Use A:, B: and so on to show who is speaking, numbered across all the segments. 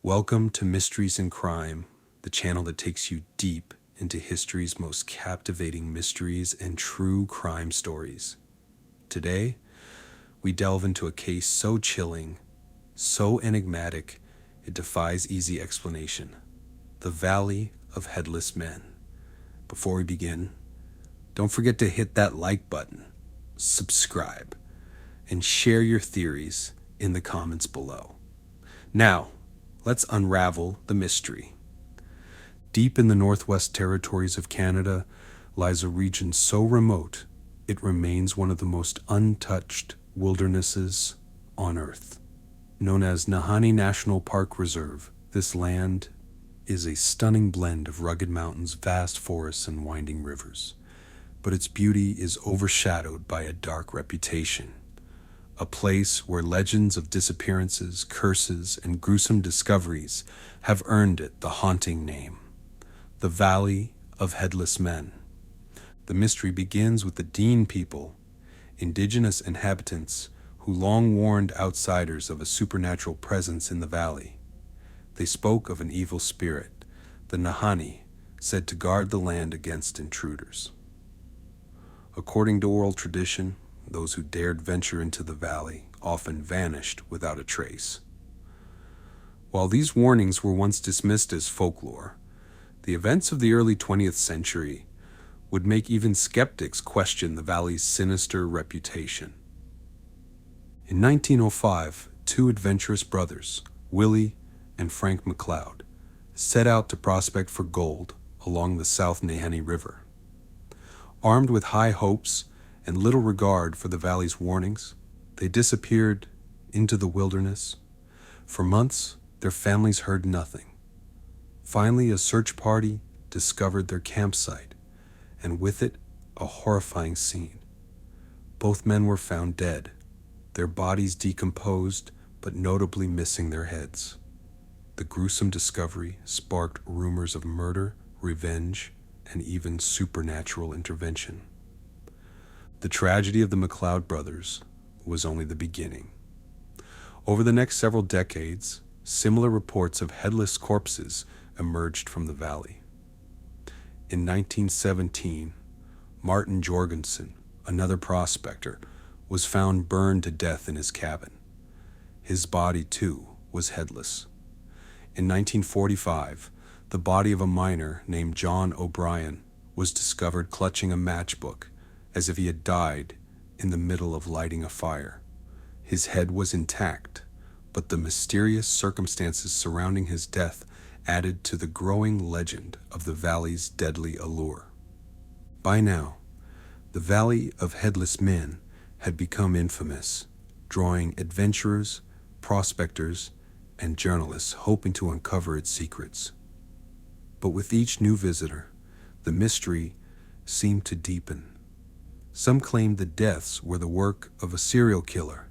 A: Welcome to Mysteries and Crime, the channel that takes you deep into history's most captivating mysteries and true crime stories. Today, we delve into a case so chilling, so enigmatic, it defies easy explanation. The Valley of Headless Men. Before we begin, don't forget to hit that like button, subscribe, and share your theories in the comments below. Now, let's unravel the mystery. Deep in the Northwest Territories of Canada lies a region so remote it remains one of the most untouched wildernesses on Earth. Known as Nahanni National Park Reserve, this land is a stunning blend of rugged mountains, vast forests, and winding rivers. But its beauty is overshadowed by a dark reputation. A place where legends of disappearances, curses, and gruesome discoveries have earned it the haunting name, the Valley of Headless Men. The mystery begins with the Dene people, indigenous inhabitants who long warned outsiders of a supernatural presence in the valley. They spoke of an evil spirit, the Nahanni, said to guard the land against intruders. According to oral tradition, those who dared venture into the valley often vanished without a trace. While these warnings were once dismissed as folklore, the events of the early 20th century would make even skeptics question the valley's sinister reputation. In 1905, two adventurous brothers, Willie and Frank McLeod, set out to prospect for gold along the South Nahanni River. Armed with high hopes and little regard for the valley's warnings, they disappeared into the wilderness. For months, their families heard nothing. Finally, a search party discovered their campsite, and with it, a horrifying scene. Both men were found dead, their bodies decomposed, but notably missing their heads. The gruesome discovery sparked rumors of murder, revenge, and even supernatural intervention. The tragedy of the McLeod brothers was only the beginning. Over the next several decades, similar reports of headless corpses emerged from the valley. In 1917, Martin Jorgensen, another prospector, was found burned to death in his cabin. His body, too, was headless. In 1945, the body of a miner named John O'Brien was discovered clutching a matchbook as if he had died in the middle of lighting a fire. His head was intact, but the mysterious circumstances surrounding his death added to the growing legend of the valley's deadly allure. By now, the Valley of Headless Men had become infamous, drawing adventurers, prospectors, and journalists hoping to uncover its secrets. But with each new visitor, the mystery seemed to deepen. Some claimed the deaths were the work of a serial killer,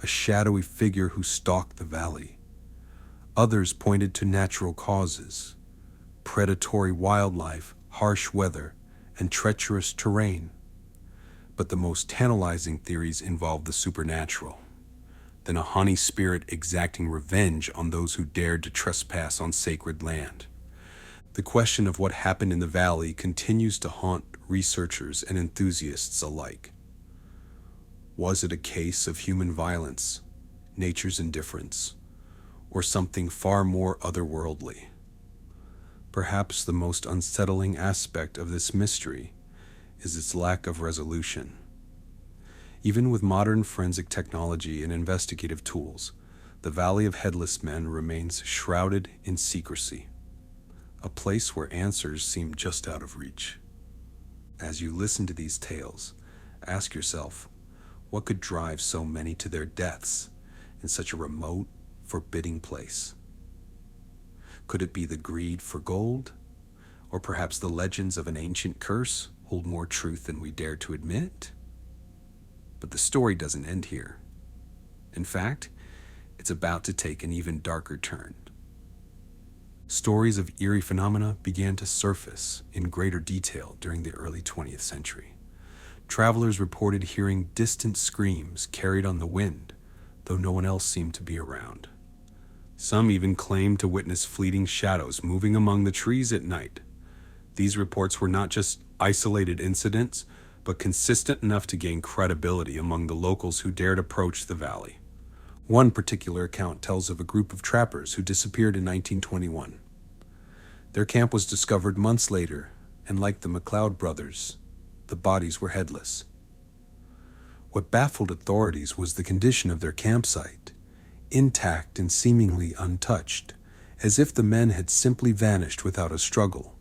A: a shadowy figure who stalked the valley. Others pointed to natural causes, predatory wildlife, harsh weather, and treacherous terrain. But the most tantalizing theories involved the supernatural, the Nahanni spirit exacting revenge on those who dared to trespass on sacred land. The question of what happened in the valley continues to haunt researchers and enthusiasts alike. Was it a case of human violence, nature's indifference, or something far more otherworldly? Perhaps the most unsettling aspect of this mystery is its lack of resolution. Even with modern forensic technology and investigative tools, the Valley of Headless Men remains shrouded in secrecy, a place where answers seem just out of reach. As you listen to these tales, ask yourself, what could drive so many to their deaths in such a remote, forbidding place? Could it be the greed for gold? Or perhaps the legends of an ancient curse hold more truth than we dare to admit? But the story doesn't end here. In fact, it's about to take an even darker turn. Stories of eerie phenomena began to surface in greater detail during the early 20th century. Travelers reported hearing distant screams carried on the wind, though no one else seemed to be around. Some even claimed to witness fleeting shadows moving among the trees at night. These reports were not just isolated incidents, but consistent enough to gain credibility among the locals who dared approach the valley. One particular account tells of a group of trappers who disappeared in 1921. Their camp was discovered months later, and like the McLeod brothers, the bodies were headless. What baffled authorities was the condition of their campsite, intact and seemingly untouched, as if the men had simply vanished without a struggle.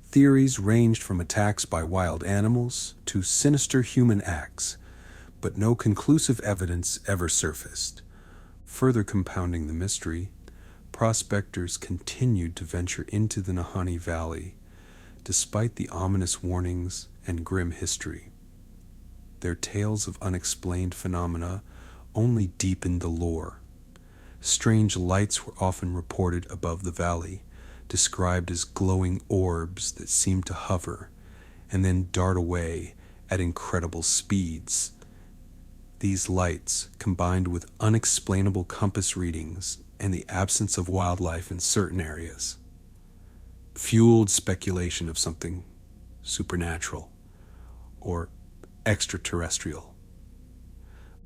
A: Theories ranged from attacks by wild animals to sinister human acts, but no conclusive evidence ever surfaced. Further compounding the mystery, prospectors continued to venture into the Nahanni Valley, despite the ominous warnings and grim history. Their tales of unexplained phenomena only deepened the lore. Strange lights were often reported above the valley, described as glowing orbs that seemed to hover and then dart away at incredible speeds. These lights, combined with unexplainable compass readings and the absence of wildlife in certain areas, fueled speculation of something supernatural or extraterrestrial.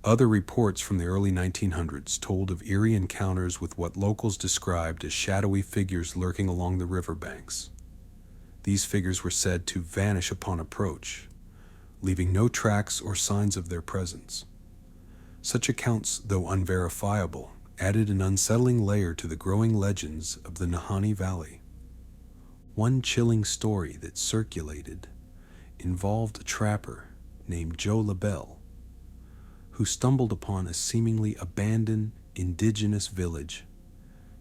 A: Other reports from the early 1900s told of eerie encounters with what locals described as shadowy figures lurking along the riverbanks. These figures were said to vanish upon approach, leaving no tracks or signs of their presence. Such accounts, though unverifiable, added an unsettling layer to the growing legends of the Nahanni Valley. One chilling story that circulated involved a trapper named Joe LaBelle, who stumbled upon a seemingly abandoned indigenous village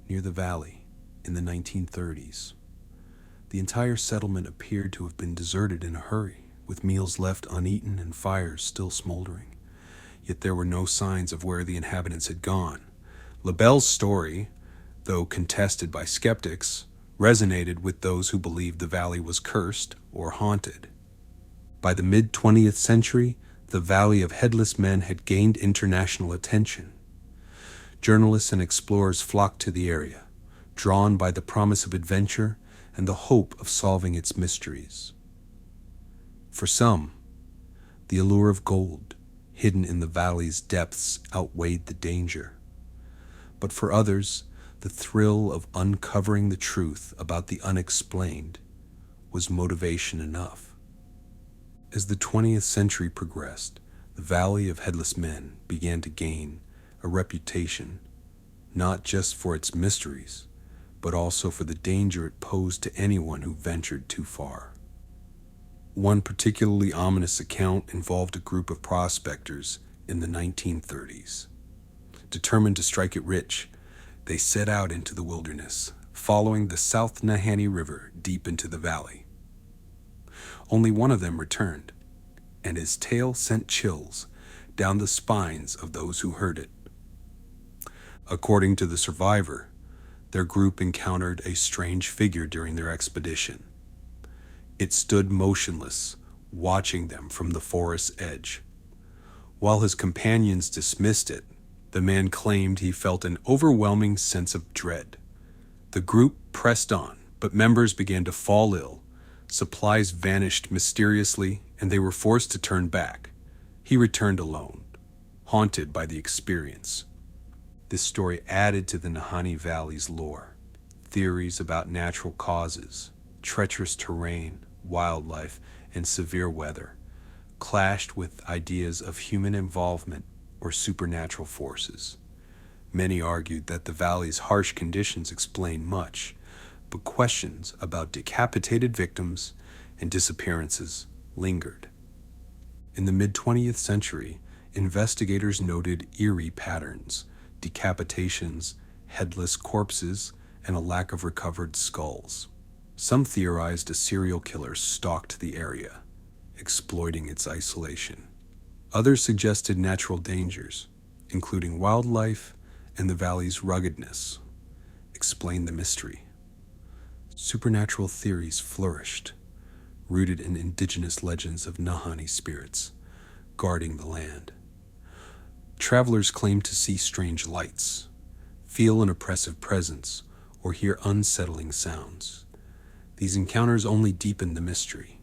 A: near the valley in the 1930s. The entire settlement appeared to have been deserted in a hurry, with meals left uneaten and fires still smoldering. Yet there were no signs of where the inhabitants had gone. LaBelle's story, though contested by skeptics, resonated with those who believed the valley was cursed or haunted. By the mid-20th century, the Valley of Headless Men had gained international attention. Journalists and explorers flocked to the area, drawn by the promise of adventure and the hope of solving its mysteries. For some, the allure of gold hidden in the valley's depths outweighed the danger. But for others, the thrill of uncovering the truth about the unexplained was motivation enough. As the 20th century progressed, the Valley of Headless Men began to gain a reputation not just for its mysteries, but also for the danger it posed to anyone who ventured too far. One particularly ominous account involved a group of prospectors in the 1930s. Determined to strike it rich, they set out into the wilderness, following the South Nahanni River deep into the valley. Only one of them returned, and his tale sent chills down the spines of those who heard it. According to the survivor, their group encountered a strange figure during their expedition. It stood motionless, watching them from the forest's edge. While his companions dismissed it, the man claimed he felt an overwhelming sense of dread. The group pressed on, but members began to fall ill. Supplies vanished mysteriously, and they were forced to turn back. He returned alone, haunted by the experience. This story added to the Nahanni Valley's lore. Theories about natural causes, treacherous terrain, wildlife, and severe weather clashed with ideas of human involvement or supernatural forces. Many argued that the valley's harsh conditions explained much, but questions about decapitated victims and disappearances lingered. In the mid-20th century, investigators noted eerie patterns, decapitations, headless corpses, and a lack of recovered skulls. Some theorized a serial killer stalked the area, exploiting its isolation. Others suggested natural dangers, including wildlife and the valley's ruggedness, explained the mystery. Supernatural theories flourished, rooted in indigenous legends of Nahanni spirits guarding the land. Travelers claimed to see strange lights, feel an oppressive presence, or hear unsettling sounds. These encounters only deepen the mystery.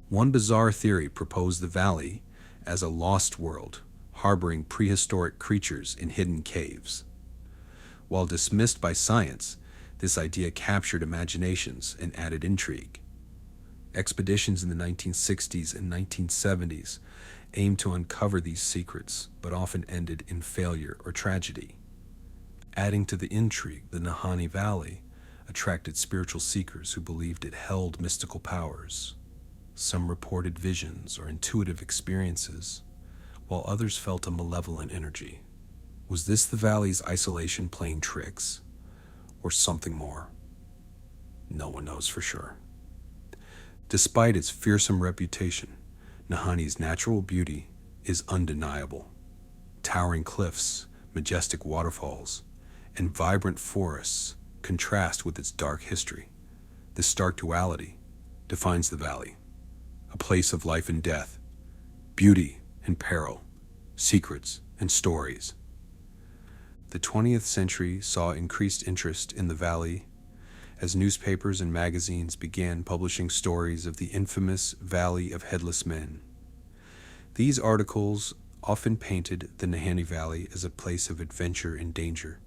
A: One bizarre theory proposed the valley as a lost world, harboring prehistoric creatures in hidden caves. While dismissed by science, this idea captured imaginations and added intrigue. Expeditions in the 1960s and 1970s aimed to uncover these secrets, but often ended in failure or tragedy. Adding to the intrigue, the Nahanni Valley attracted spiritual seekers who believed it held mystical powers. Some reported visions or intuitive experiences, while others felt a malevolent energy. Was this the valley's isolation playing tricks, or something more? No one knows for sure. Despite its fearsome reputation, Nahanni's natural beauty is undeniable. Towering cliffs, majestic waterfalls, and vibrant forests contrast with its dark history. This stark duality defines the valley, a place of life and death, beauty and peril, secrets and stories. The 20th century saw increased interest in the valley as newspapers and magazines began publishing stories of the infamous Valley of Headless Men. These articles often painted the Nahanni Valley as a place of adventure and danger,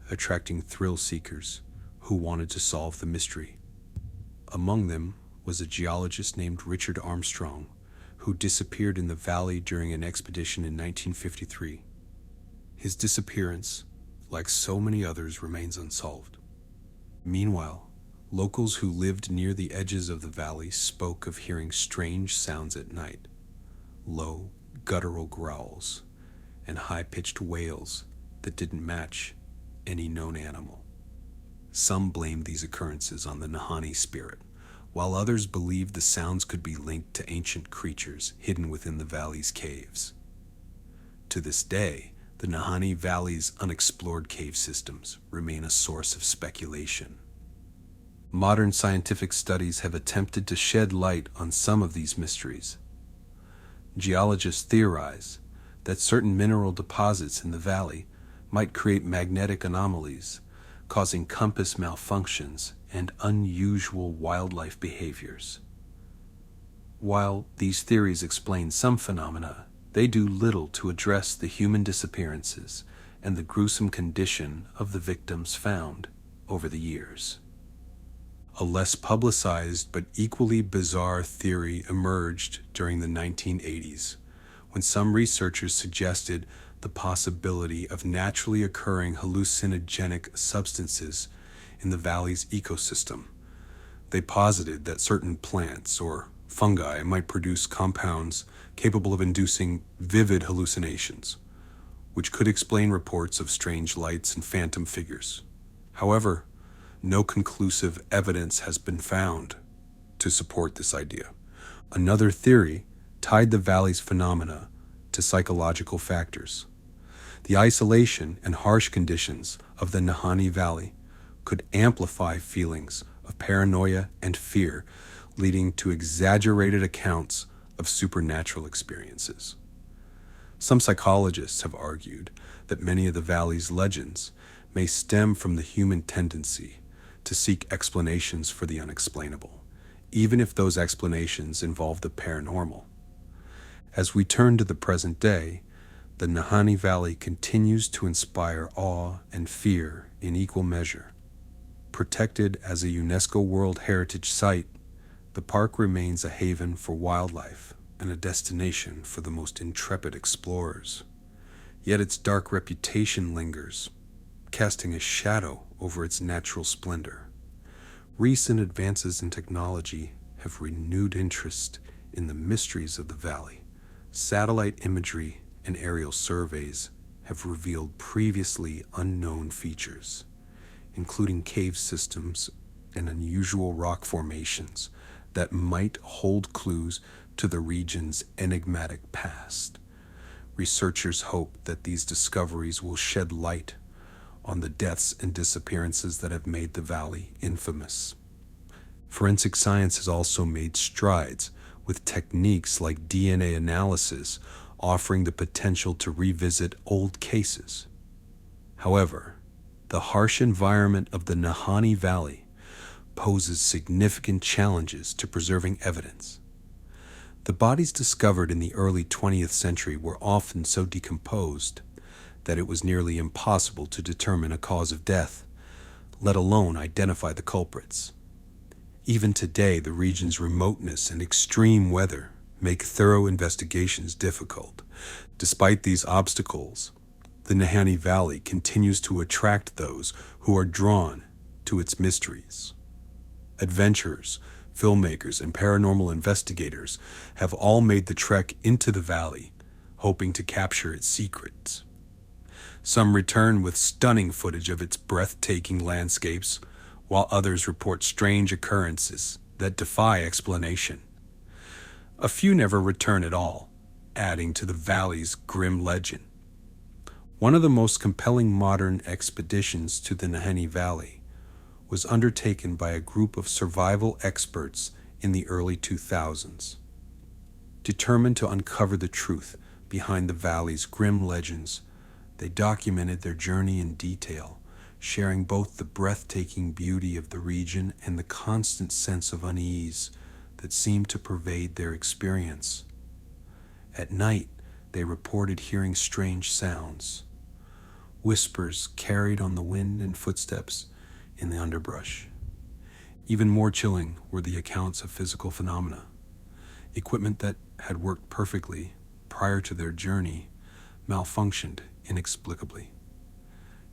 A: attracting thrill seekers who wanted to solve the mystery. Among them was a geologist named Richard Armstrong, who disappeared in the valley during an expedition in 1953. His disappearance, like so many others, remains unsolved. Meanwhile, locals who lived near the edges of the valley spoke of hearing strange sounds at night, low, guttural growls, and high-pitched wails that didn't match any known animal. Some blamed these occurrences on the Nahanni spirit, while others believed the sounds could be linked to ancient creatures hidden within the valley's caves. To this day, the Nahanni Valley's unexplored cave systems remain a source of speculation. Modern scientific studies have attempted to shed light on some of these mysteries. Geologists theorize that certain mineral deposits in the valley might create magnetic anomalies, causing compass malfunctions and unusual wildlife behaviors. While these theories explain some phenomena, they do little to address the human disappearances and the gruesome condition of the victims found over the years. A less publicized but equally bizarre theory emerged during the 1980s, when some researchers suggested the possibility of naturally occurring hallucinogenic substances in the valley's ecosystem. They posited that certain plants or fungi might produce compounds capable of inducing vivid hallucinations, which could explain reports of strange lights and phantom figures. However, no conclusive evidence has been found to support this idea. Another theory tied the valley's phenomena to psychological factors. The isolation and harsh conditions of the Nahanni Valley could amplify feelings of paranoia and fear, leading to exaggerated accounts of supernatural experiences. Some psychologists have argued that many of the valley's legends may stem from the human tendency to seek explanations for the unexplainable, even if those explanations involve the paranormal. As we turn to the present day, the Nahanni Valley continues to inspire awe and fear in equal measure. Protected as a UNESCO World Heritage Site, the park remains a haven for wildlife and a destination for the most intrepid explorers. Yet its dark reputation lingers, casting a shadow over its natural splendor. Recent advances in technology have renewed interest in the mysteries of the valley. Satellite imagery and aerial surveys have revealed previously unknown features, including cave systems and unusual rock formations that might hold clues to the region's enigmatic past. Researchers hope that these discoveries will shed light on the deaths and disappearances that have made the valley infamous. Forensic science has also made strides, with techniques like DNA analysis offering the potential to revisit old cases. However, the harsh environment of the Nahanni Valley poses significant challenges to preserving evidence. The bodies discovered in the early 20th century were often so decomposed that it was nearly impossible to determine a cause of death, let alone identify the culprits. Even today, the region's remoteness and extreme weather make thorough investigations difficult. Despite these obstacles, the Nahanni Valley continues to attract those who are drawn to its mysteries. Adventurers, filmmakers, and paranormal investigators have all made the trek into the valley, hoping to capture its secrets. Some return with stunning footage of its breathtaking landscapes, while others report strange occurrences that defy explanation. A few never return at all, adding to the valley's grim legend. One of the most compelling modern expeditions to the Nahanni Valley was undertaken by a group of survival experts in the early 2000s. Determined to uncover the truth behind the valley's grim legends, they documented their journey in detail, sharing both the breathtaking beauty of the region and the constant sense of unease that seemed to pervade their experience. At night, they reported hearing strange sounds, whispers carried on the wind and footsteps in the underbrush. Even more chilling were the accounts of physical phenomena. Equipment that had worked perfectly prior to their journey malfunctioned inexplicably.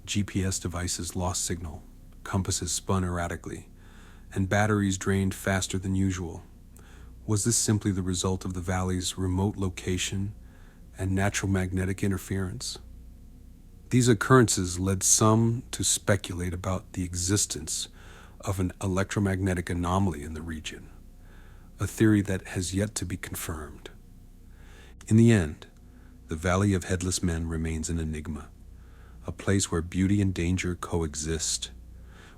A: GPS devices lost signal, compasses spun erratically, and batteries drained faster than usual. Was this simply the result of the valley's remote location and natural magnetic interference? These occurrences led some to speculate about the existence of an electromagnetic anomaly in the region, a theory that has yet to be confirmed. In the end, the Valley of Headless Men remains an enigma, a place where beauty and danger coexist,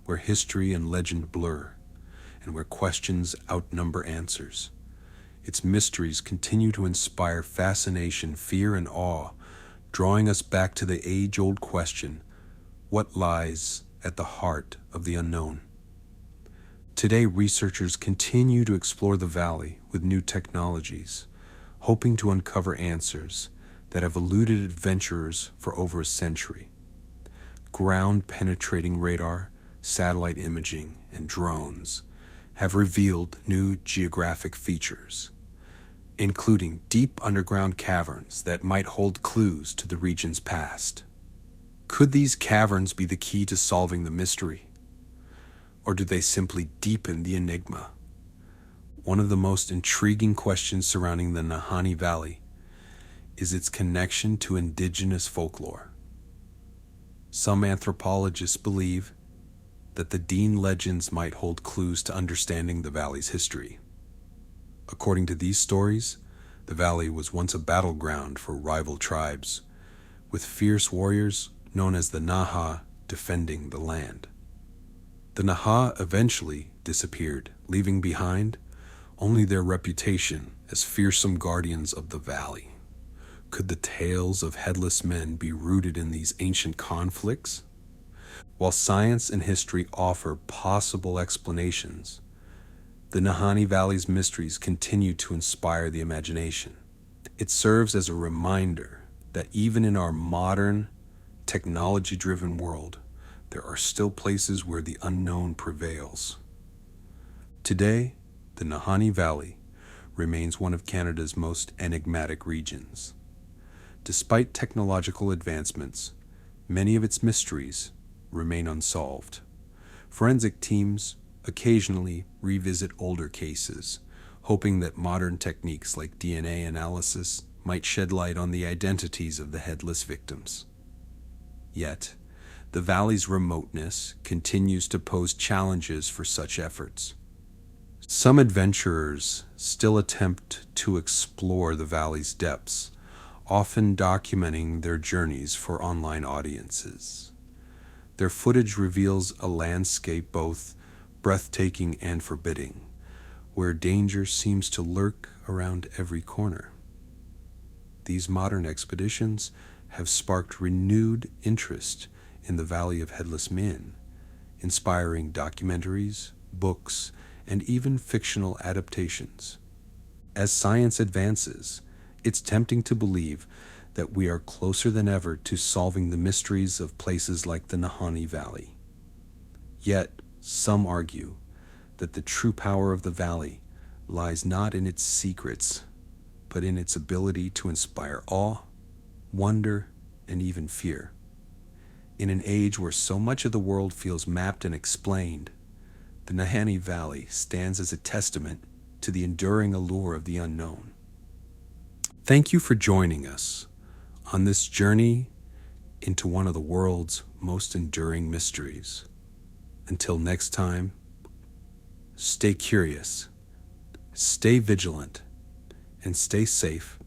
A: where history and legend blur, and where questions outnumber answers. Its mysteries continue to inspire fascination, fear, and awe, drawing us back to the age-old question, what lies at the heart of the unknown? Today, researchers continue to explore the valley with new technologies, hoping to uncover answers that have eluded adventurers for over a century. Ground-penetrating radar, satellite imaging, and drones have revealed new geographic features, including deep underground caverns that might hold clues to the region's past. Could these caverns be the key to solving the mystery? Or do they simply deepen the enigma? One of the most intriguing questions surrounding the Nahanni Valley is its connection to indigenous folklore. Some anthropologists believe that the Dene legends might hold clues to understanding the valley's history. According to these stories, the valley was once a battleground for rival tribes, with fierce warriors known as the Naha defending the land. The Naha eventually disappeared, leaving behind only their reputation as fearsome guardians of the valley. Could the tales of headless men be rooted in these ancient conflicts? While science and history offer possible explanations, the Nahanni Valley's mysteries continue to inspire the imagination. It serves as a reminder that even in our modern, technology-driven world, there are still places where the unknown prevails. Today, the Nahanni Valley remains one of Canada's most enigmatic regions. Despite technological advancements, many of its mysteries remain unsolved. Forensic teams occasionally revisit older cases, hoping that modern techniques like DNA analysis might shed light on the identities of the headless victims. Yet, the valley's remoteness continues to pose challenges for such efforts. Some adventurers still attempt to explore the valley's depths, often documenting their journeys for online audiences. Their footage reveals a landscape both breathtaking and forbidding, where danger seems to lurk around every corner. These modern expeditions have sparked renewed interest in the Valley of Headless Men, inspiring documentaries, books, and even fictional adaptations. As science advances, it's tempting to believe that we are closer than ever to solving the mysteries of places like the Nahanni Valley. Yet, some argue that the true power of the valley lies not in its secrets, but in its ability to inspire awe, wonder, and even fear. In an age where so much of the world feels mapped and explained, the Nahanni Valley stands as a testament to the enduring allure of the unknown. Thank you for joining us on this journey into one of the world's most enduring mysteries. Until next time, stay curious, stay vigilant, and stay safe